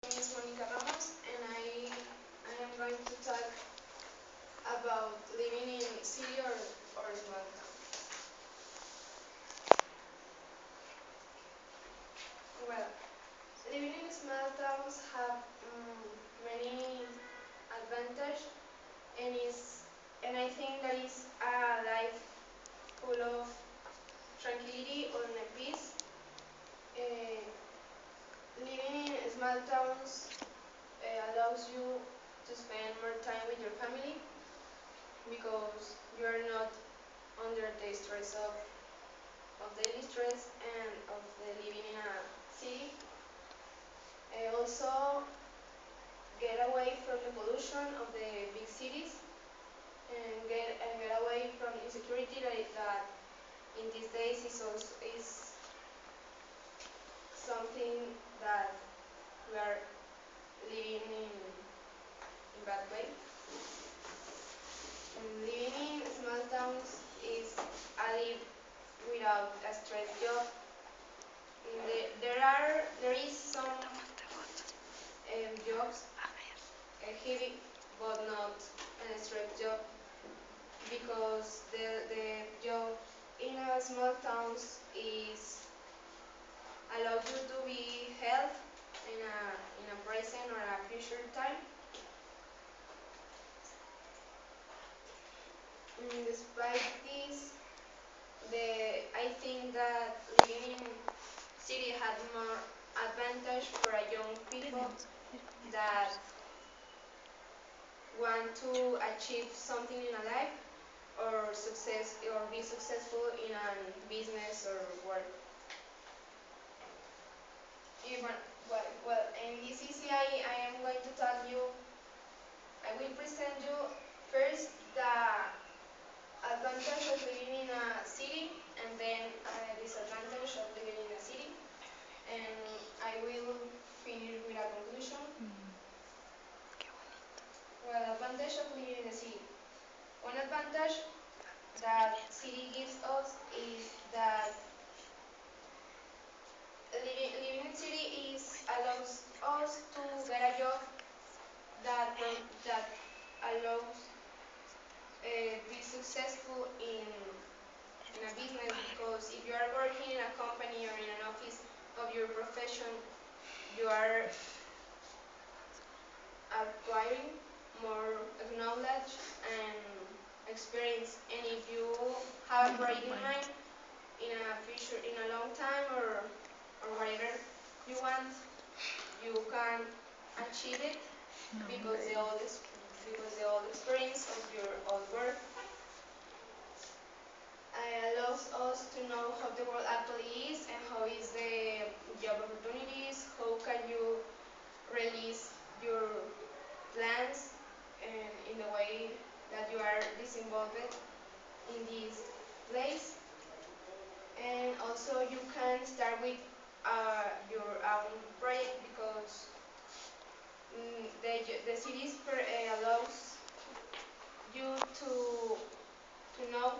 name is Monica Ramos, and I am going to talk about living in city or small town. Well, living in small towns have many advantages, and I think that is a life full of tranquility or peace. Uh, Living in small towns allows you to spend more time with your family because you are not under the stress of daily stress and of the living in a city. Also get away from the pollution of the big cities and get away from insecurity that in these days is something that we are living in bad way. Living in small towns is a live without a stress job. There is some jobs heavy but not a stress job because the job in a small towns is allows you to be health in a present or a future time. Despite this, I think that living in city had more advantage for a young people that want to achieve something in a life or success or be successful in a business or work. Even, well, in this I am going to tell you, I will present you first the advantage of living in a city and then disadvantage of living in a city, and I will finish with a conclusion. Well, advantage of living in a city. One advantage that city gives us is that living in city is allows us to get a job that allows be successful in a business because if you are working in a company or in an office of your profession, you are acquiring more knowledge and experience. And if you have a project in mind in a future, in a long time or whatever you want, you can achieve it because the old experience of your old work allows us to know how the world actually is and how is the job opportunities, how can you release your plans and in the way that you are disinvolved in this place. And also you can start with your own project because the cities allows you to know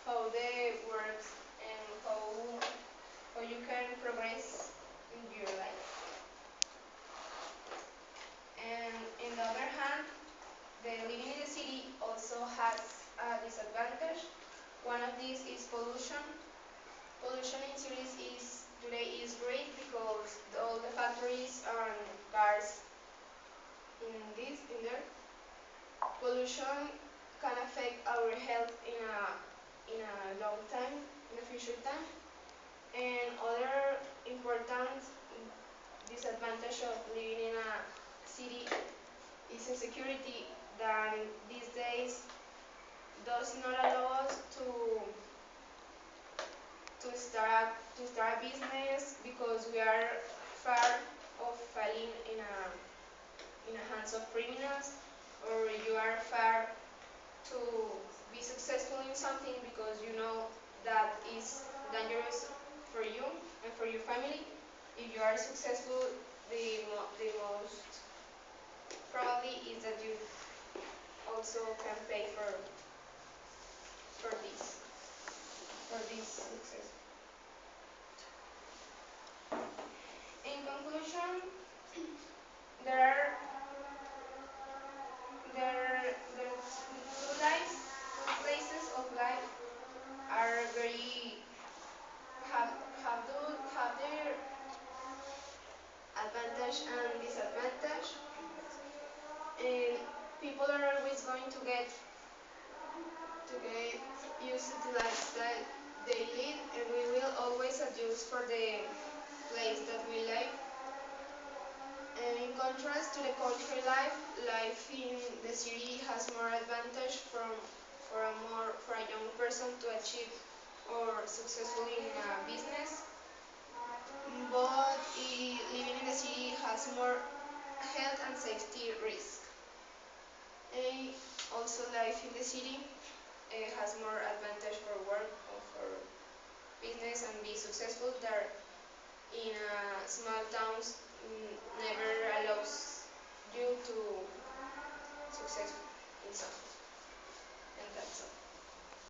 how they works and how you can progress in your life. And in the other hand, the living in the city also has a disadvantage. One of these is pollution. Pollution in cities is today is great because all the factories and cars in there. Pollution can affect our health in a long time, in a future time. And other important disadvantage of living in a city is insecurity that these days does not allow us to start a business because we are far of falling in the hands of criminals, or you are far to be successful in something because you know that is dangerous for you and for your family. If you are successful, the most probably is that you also can pay for this success. In conclusion, there are there two lives, two places of life are very have have their advantage and disadvantage. And people are always going to get used to the lifestyle they lead, and we will always adjust for the place that we live. And in contrast to the country life, life in the city has more advantage for a young person to achieve or successful in a business. But living in the city has more health and safety risk. And also life in the city has more advantage for work or for business and be successful there in small towns never allows you to success in something.